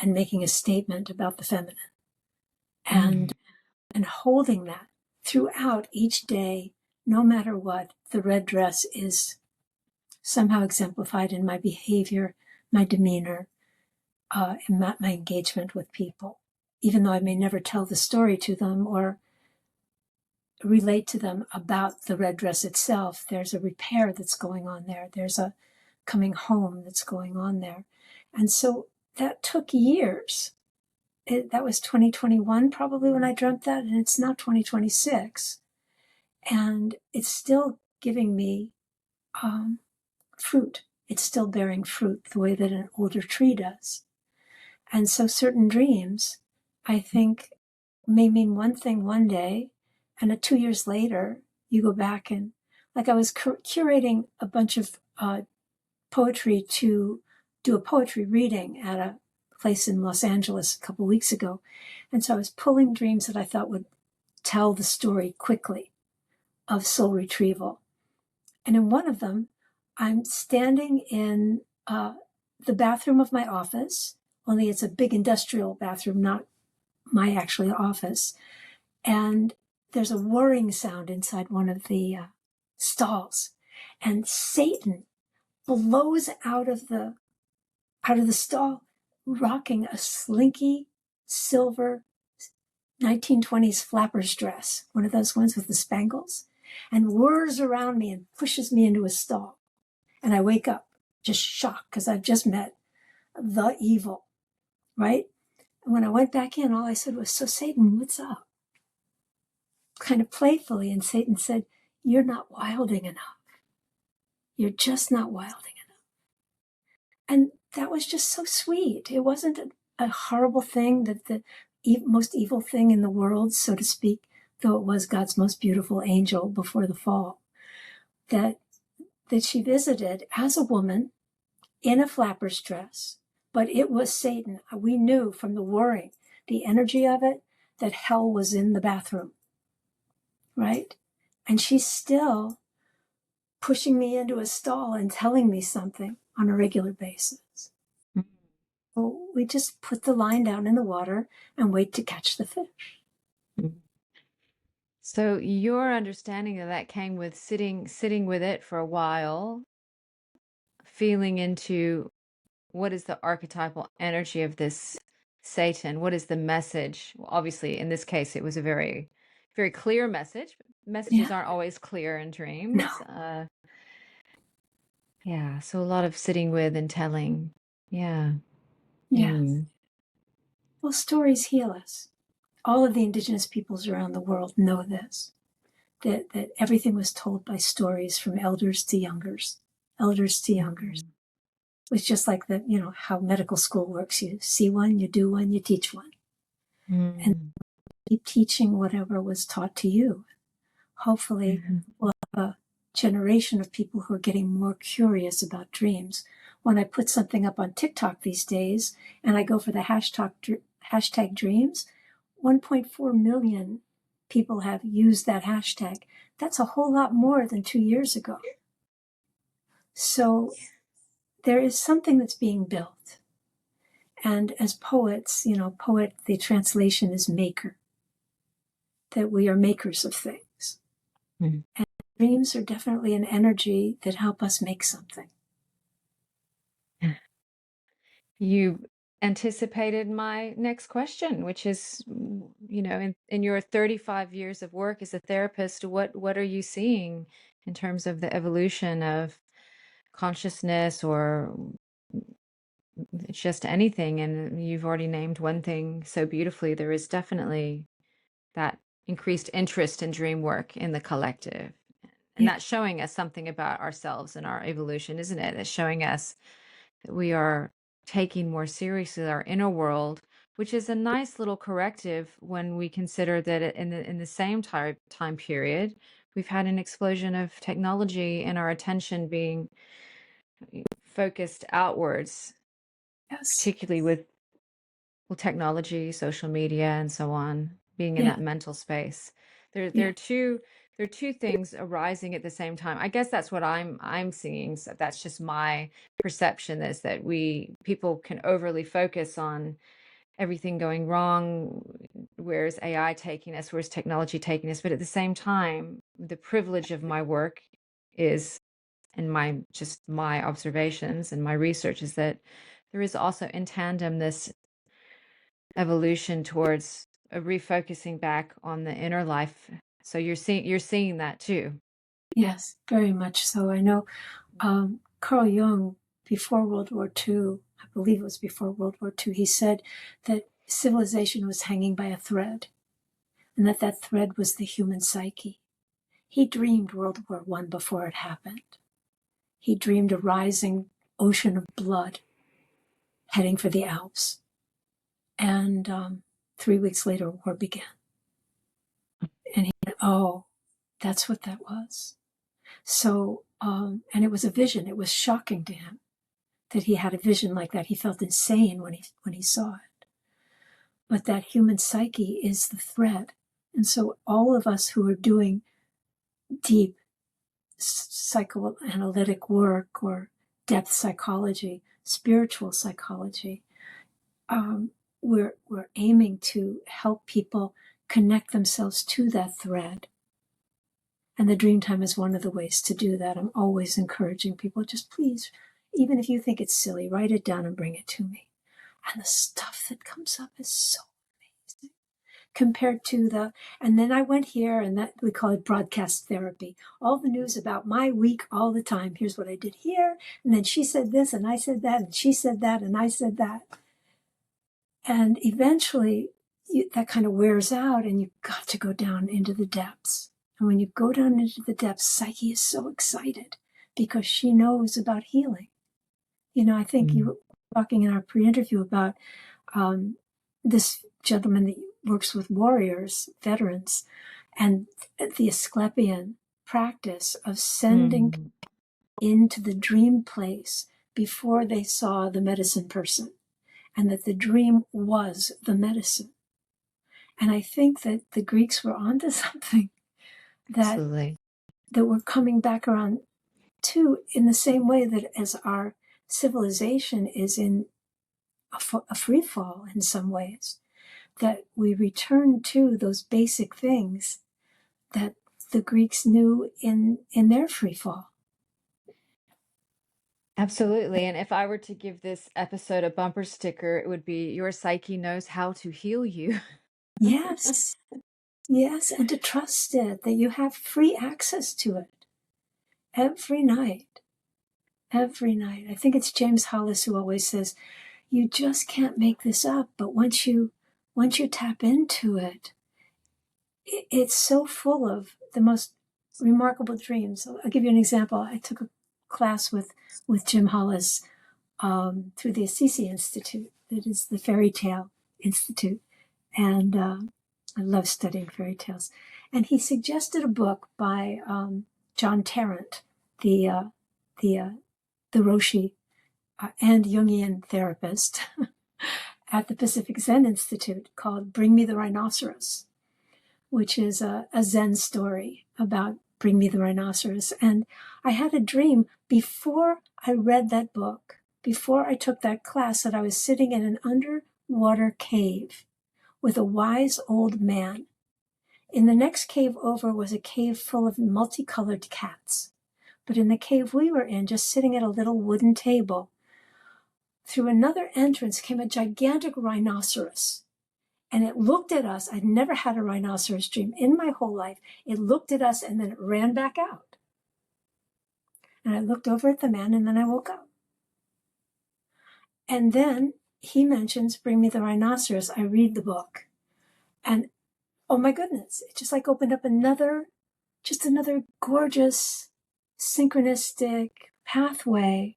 making a statement about the feminine, and holding that throughout each day. No matter what, the red dress is somehow exemplified in my behavior, my demeanor, in my engagement with people, even though I may never tell the story to them or relate to them about the red dress itself. There's a repair that's going on there. There's a coming home that's going on there. And so that took years. That was 2021 probably when I dreamt that, and it's now 2026. And it's still giving me fruit. It's still bearing fruit the way that an older tree does. And so certain dreams, I think, may mean one thing one day, and 2 years later, you go back and, like I was curating a bunch of poetry to do a poetry reading at a place in Los Angeles a couple of weeks ago. And so I was pulling dreams that I thought would tell the story quickly of soul retrieval. And in one of them, I'm standing in the bathroom of my office, only it's a big industrial bathroom, not my actual office. And there's a whirring sound inside one of the stalls. And Satan blows out of the stall, rocking a slinky silver 1920s flapper's dress, one of those ones with the spangles, and whirs around me and pushes me into a stall. And I wake up just shocked because I've just met the evil, right? And when I went back in, all I said was, "So Satan, what's up?" Kind of playfully. And Satan said, "You're not wilding enough. You're just not wilding enough." And that was just so sweet. It wasn't a horrible thing, that the most evil thing in the world, so to speak, though it was God's most beautiful angel before the fall, that she visited as a woman in a flapper's dress. But it was Satan. We knew from the whirring, the energy of it, that hell was in the bathroom, right? And she's still pushing me into a stall and telling me something on a regular basis. So we just put the line down in the water and wait to catch the fish. So your understanding of that came with sitting with it for a while, feeling into what is the archetypal energy of this Satan? What is the message? Well, obviously, in this case, it was a very, very clear message. Messages aren't always clear in dreams. No. Yeah, so a lot of sitting with and telling. Yeah. Yes. Well, stories heal us. All of the indigenous peoples around the world know this, that everything was told by stories from elders to youngers. It's just like how medical school works. You see one, you do one, you teach one. And keep teaching whatever was taught to you. Hopefully we'll have a generation of people who are getting more curious about dreams. When I put something up on TikTok these days and I go for the hashtag dreams, 1.4 million people have used that hashtag. That's a whole lot more than 2 years ago. So there is something that's being built. And as poets, poet, the translation is maker, that we are makers of things. And dreams are definitely an energy that help us make something. You anticipated my next question, which is, in your 35 years of work as a therapist, what are you seeing in terms of the evolution of consciousness or just anything? And you've already named one thing so beautifully. There is definitely that increased interest in dream work in the collective. And that's showing us something about ourselves and our evolution, isn't it? It's showing us that we are taking more seriously our inner world, which is a nice little corrective when we consider that in the same time period, we've had an explosion of technology and our attention being focused outwards, particularly with technology, social media, and so on, being in that mental space. There are two there are two things arising at the same time. I guess that's what I'm seeing. So that's just my perception, is that people can overly focus on everything going wrong, where's AI taking us, where's technology taking us. But at the same time, the privilege of my work is, and my observations and my research, is that there is also in tandem this evolution towards a refocusing back on the inner life. So you're seeing that too. Yes, very much so. I know Carl Jung, before World War II, I believe it was before World War II, he said that civilization was hanging by a thread, and that thread was the human psyche. He dreamed World War I before it happened. He dreamed a rising ocean of blood heading for the Alps. And 3 weeks later, war began. And he went, oh, that's what that was. So, and it was a vision. It was shocking to him that he had a vision like that. He felt insane when he saw it. But that human psyche is the thread. And so all of us who are doing deep psychoanalytic work or depth psychology, spiritual psychology, we're aiming to help people connect themselves to that thread. And the dream time is one of the ways to do that. I'm always encouraging people, just please, even if you think it's silly, write it down and bring it to me. And the stuff that comes up is so amazing compared to and then I went here, and that we call it broadcast therapy. All the news about my week all the time. Here's what I did here. And then she said this and I said that, and she said that and I said that. And eventually that kind of wears out, and you've got to go down into the depths. And when you go down into the depths, Psyche is so excited because she knows about healing. I think you were talking in our pre-interview about this gentleman that works with warriors, veterans, and the Asclepian practice of sending people into the dream place before they saw the medicine person, and that the dream was the medicine. And I think that the Greeks were onto something that we're coming back around to, in the same way that as our civilization is in a free fall in some ways, that we return to those basic things that the Greeks knew in their free fall. Absolutely. And if I were to give this episode a bumper sticker, it would be, your psyche knows how to heal you. Yes. Yes. And to trust it, that you have free access to it every night. Every night. I think it's James Hollis who always says, you just can't make this up. But once you tap into it, it's so full of the most remarkable dreams. I'll give you an example. I took a class with Jim Hollis through the Assisi Institute. That is the Fairy Tale Institute. And I love studying fairy tales. And he suggested a book by John Tarrant, the Roshi and Jungian therapist at the Pacific Zen Institute, called Bring Me the Rhinoceros, which is a Zen story about Bring Me the Rhinoceros. And I had a dream before I read that book, before I took that class, that I was sitting in an underwater cave with a wise old man. In the next cave over was a cave full of multicolored cats. But in the cave we were in, just sitting at a little wooden table, through another entrance came a gigantic rhinoceros. And it looked at us. I'd never had a rhinoceros dream in my whole life. It looked at us and then it ran back out. And I looked over at the man, and then I woke up. And then he mentions, Bring Me the Rhinoceros. I read the book. And oh my goodness, it just like opened up another gorgeous, synchronistic pathway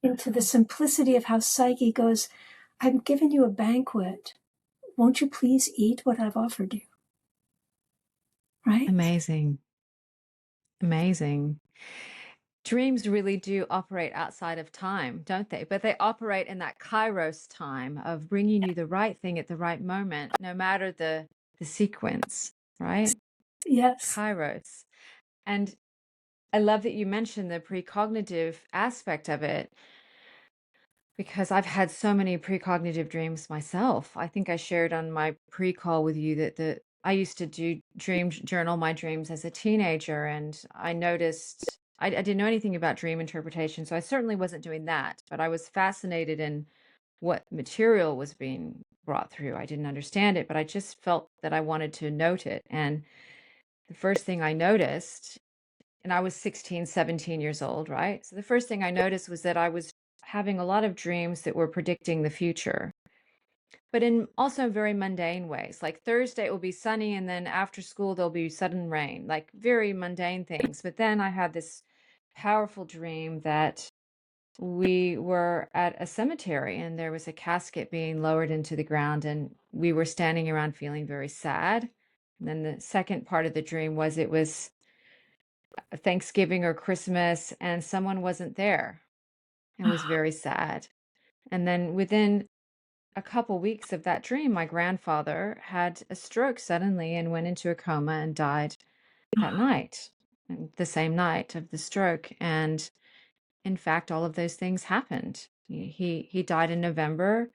into the simplicity of how Psyche goes, I've given you a banquet. Won't you please eat what I've offered you? Right? Amazing. Amazing. Dreams really do operate outside of time, don't they? But they operate in that Kairos time of bringing you the right thing at the right moment, no matter the sequence, right? Yes. Kairos. And I love that you mentioned the precognitive aspect of it because I've had so many precognitive dreams myself. I think I shared on my pre-call with you that I used to do journal my dreams as a teenager, and I noticed I didn't know anything about dream interpretation, so I certainly wasn't doing that, but I was fascinated in what material was being brought through. I didn't understand it, but I just felt that I wanted to note it. And the first thing I noticed, and I was 16, 17 years old, right? So the first thing I noticed was that I was having a lot of dreams that were predicting the future, but in also very mundane ways. Like Thursday, it will be sunny, and then after school, there'll be sudden rain, like very mundane things. But then I had this powerful dream that we were at a cemetery and there was a casket being lowered into the ground, and we were standing around feeling very sad. And then the second part of the dream was it was Thanksgiving or Christmas and someone wasn't there. It was very sad. And then within a couple weeks of that dream, my grandfather had a stroke suddenly and went into a coma and died that night, the same night of the stroke. And in fact, all of those things happened. He died in November,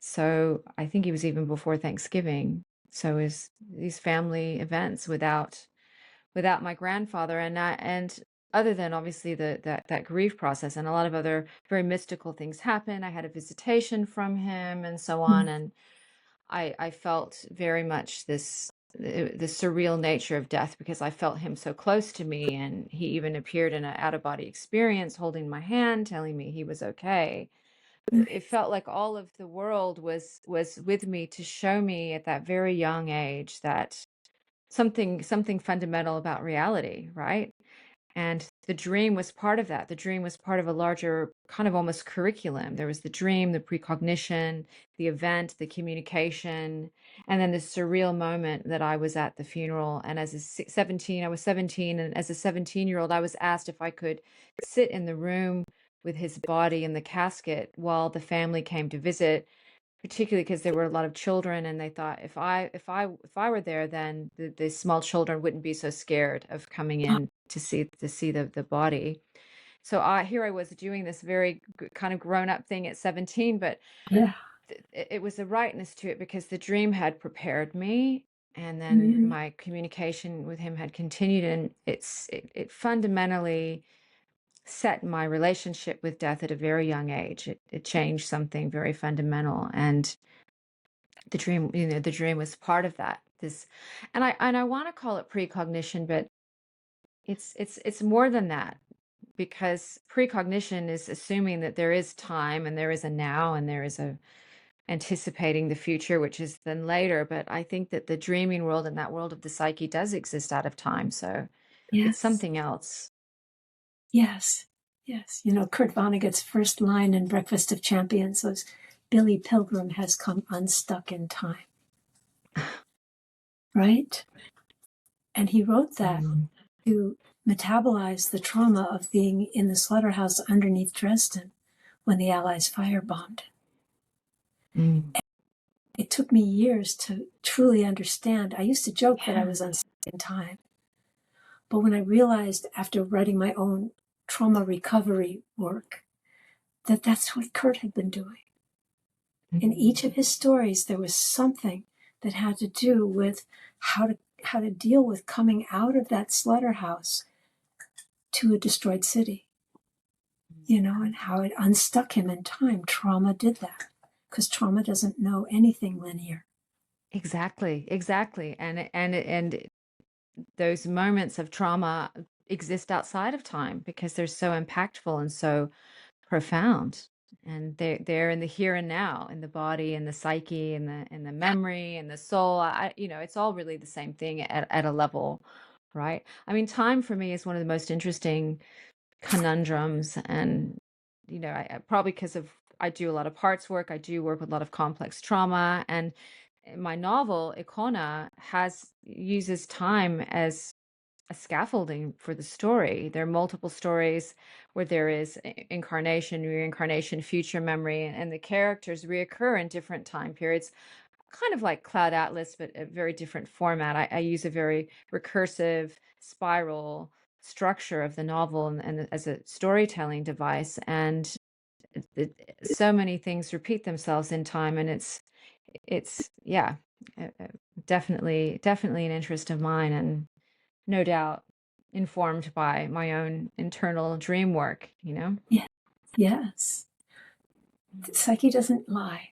so I think he was even before Thanksgiving. So is these family events without my grandfather, and other than obviously that grief process, and a lot of other very mystical things happen. I had a visitation from him and so on, and I felt very much the surreal nature of death because I felt him so close to me, and he even appeared in an out-of-body experience holding my hand, telling me he was okay. It felt like all of the world was with me to show me at that very young age that something fundamental about reality, right? And the dream was part of that. The dream was part of a larger kind of almost curriculum. There was the dream, the precognition, the event, the communication, and then the surreal moment that I was at the funeral. And as a 17, I was 17, and as a 17-year-old, I was asked if I could sit in the room with his body in the casket while the family came to visit, particularly because there were a lot of children, and they thought if I were there, then the small children wouldn't be so scared of coming in to see the body. So here I was doing this very kind of grown up thing at 17, but Yeah. it was a rightness to it because the dream had prepared me, and then Mhm. my communication with him had continued, and it fundamentally set my relationship with death at a very young age. It changed something very fundamental, and the dream, the dream was part of that. And I want to call it precognition, but it's more than that, because precognition is assuming that there is time and there is a now and there is a anticipating the future, which is then later. But I think that the dreaming world and that world of the psyche does exist out of time. So it's Yes. something else. Yes. Yes. Kurt Vonnegut's first line in Breakfast of Champions was, Billy Pilgrim has come unstuck in time. Right? And he wrote that to metabolize the trauma of being in the slaughterhouse underneath Dresden when the Allies firebombed. Mm. It took me years to truly understand. I used to joke that I was unstuck in time. But when I realized after writing my own trauma recovery work that that's what Kurt had been doing. In each of his stories, there was something that had to do with how to deal with coming out of that slaughterhouse to a destroyed city, and how it unstuck him in time. Trauma did that because trauma doesn't know anything linear. Exactly. And those moments of trauma exist outside of time because they're so impactful and so profound, and they're in the here and now, in the body and the psyche and the memory and the soul. It's all really the same thing at a level, right? I mean, time for me is one of the most interesting conundrums, and probably because of I do a lot of parts work. I do work with a lot of complex trauma, and my novel IKONA uses time as a scaffolding for the story. There are multiple stories where there is incarnation, reincarnation, future memory, and the characters reoccur in different time periods. kind of like Cloud Atlas, but a very different format. I use a very recursive spiral structure of the novel and as a storytelling device. And so many things repeat themselves in time, and it's yeah, definitely an interest of mine, and no doubt informed by my own internal dream work, you know? Yeah. Yes. The psyche doesn't lie.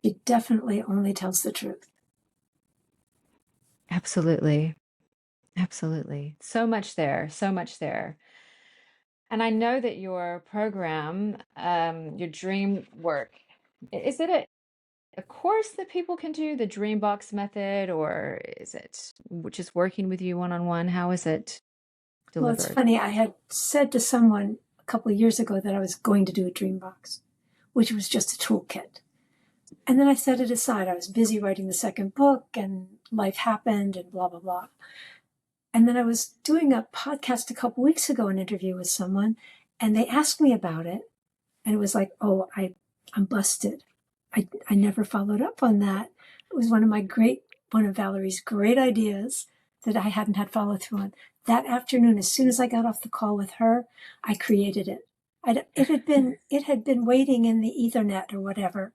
It definitely only tells the truth. Absolutely. Absolutely. So much there, so much there. And I know that your program, your dream work, is it a course that people can do, the Dreambox method, or is it just working with you one-on-one? How is it Well, it's delivered? funny. I had said to someone a couple of years ago that I was going to do a dream box, which was just a toolkit. And then I set it aside. I was busy writing the second book and life happened and blah, blah, blah. And then I was doing a podcast a couple weeks ago, an interview with someone, and they asked me about it. And it was like, oh, I'm busted. I never followed up on that. It was one of Valerie's great ideas that I hadn't had follow through on. That afternoon, as soon as I got off the call with her, I created it. It had been waiting in the Ethernet or whatever.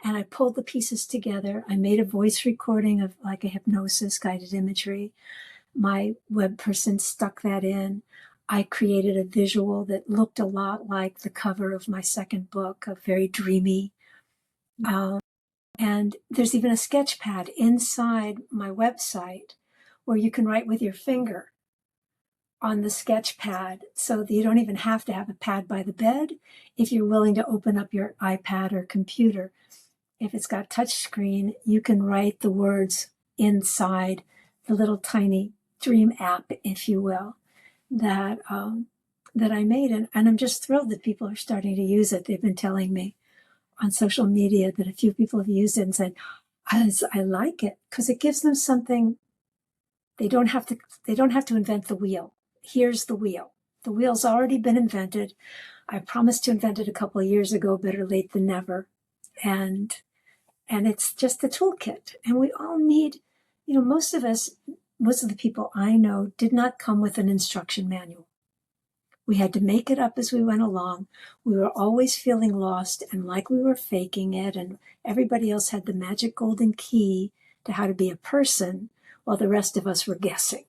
And I pulled the pieces together. I made a voice recording of like a hypnosis guided imagery. My web person stuck that in. I created a visual that looked a lot like the cover of my second book, a very dreamy. And there's even a sketch pad inside my website where you can write with your finger on the sketch pad, so that you don't even have to have a pad by the bed if you're willing to open up your iPad or computer. If it's got touch screen, you can write the words inside the little tiny dream app, if you will, that I made. And I'm just thrilled that people are starting to use it. They've been telling me on social media that a few people have used it and said, I like it because it gives them something. They don't have to invent the wheel. Here's the wheel. The wheel's already been invented. I promised to invent it a couple of years ago, better late than never. And it's just a toolkit. And we all need, most of the people I know did not come with an instruction manual. We had to make it up as we went along. We were always feeling lost and like we were faking it, and everybody else had the magic golden key to how to be a person while the rest of us were guessing.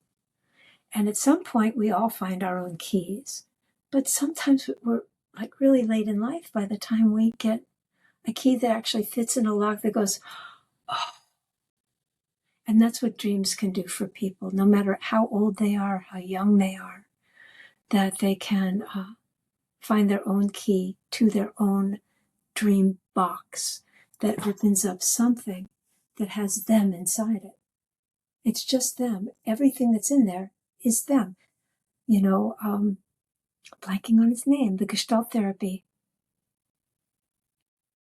And at some point, we all find our own keys. But sometimes we're like really late in life by the time we get a key that actually fits in a lock that goes, oh. And that's what dreams can do for people, no matter how old they are, how young they are, that they can find their own key to their own dream box that opens up something that has them inside it. It's just them. Everything that's in there is them. Blanking on its name, the Gestalt therapy.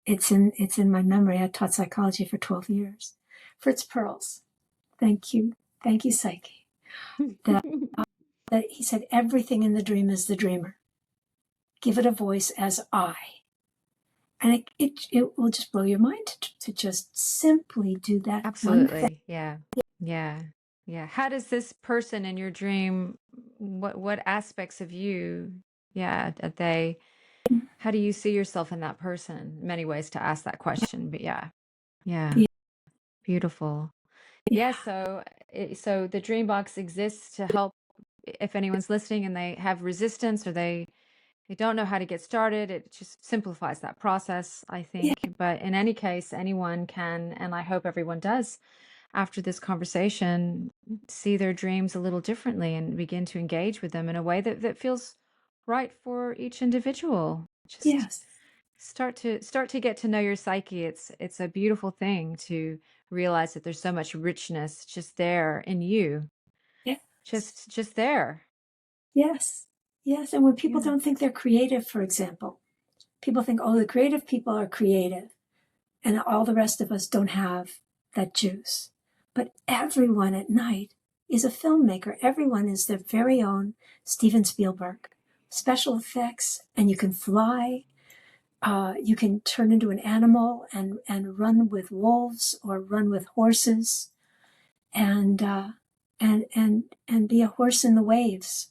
It's in my memory. I taught psychology for 12 years. Fritz Perls. Thank you, Psyche. That he said everything in the dream is the dreamer. Give it a voice as I. And it will just blow your mind to just simply do that. Absolutely. One thing. Yeah. How does this person in your dream, what aspects of you, how do you see yourself in that person? Many ways to ask that question, but yeah. Beautiful. Yeah. So the dream box exists to help if anyone's listening and they have resistance or they don't know how to get started. It just simplifies that process, I think. Yeah. But in any case, anyone can, and I hope everyone does, after this conversation, see their dreams a little differently and begin to engage with them in a way that feels right for each individual. Just Yes. start to get to know your psyche. It's a beautiful thing to realize that there's so much richness just there in you. Yeah. Just there. Yes. Yes. And when people don't think they're creative, for example, people think, oh, the creative people are creative and all the rest of us don't have that juice. But everyone at night is a filmmaker. Everyone is their very own Steven Spielberg. Special effects, and you can fly. You can turn into an animal and run with wolves or run with horses, and be a horse in the waves,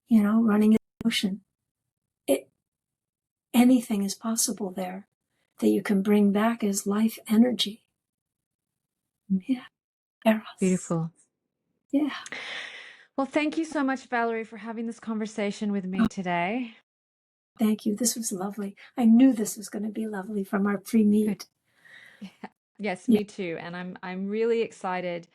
running in the ocean. Anything is possible there that you can bring back as life energy. Yeah. Eros. Beautiful. Yeah. Well, thank you so much, Valerie, for having this conversation with me today. Thank you. This was lovely. I knew this was going to be lovely from our pre-meet. Yes, me too. And I'm really excited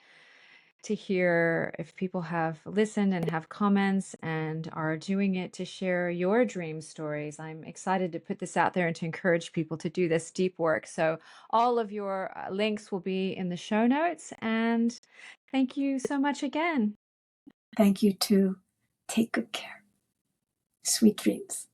to hear if people have listened and have comments and are doing it to share your dream stories. I'm excited to put this out there and to encourage people to do this deep work. So all of your links will be in the show notes. And thank you so much again. Thank you too. Take good care. Sweet dreams.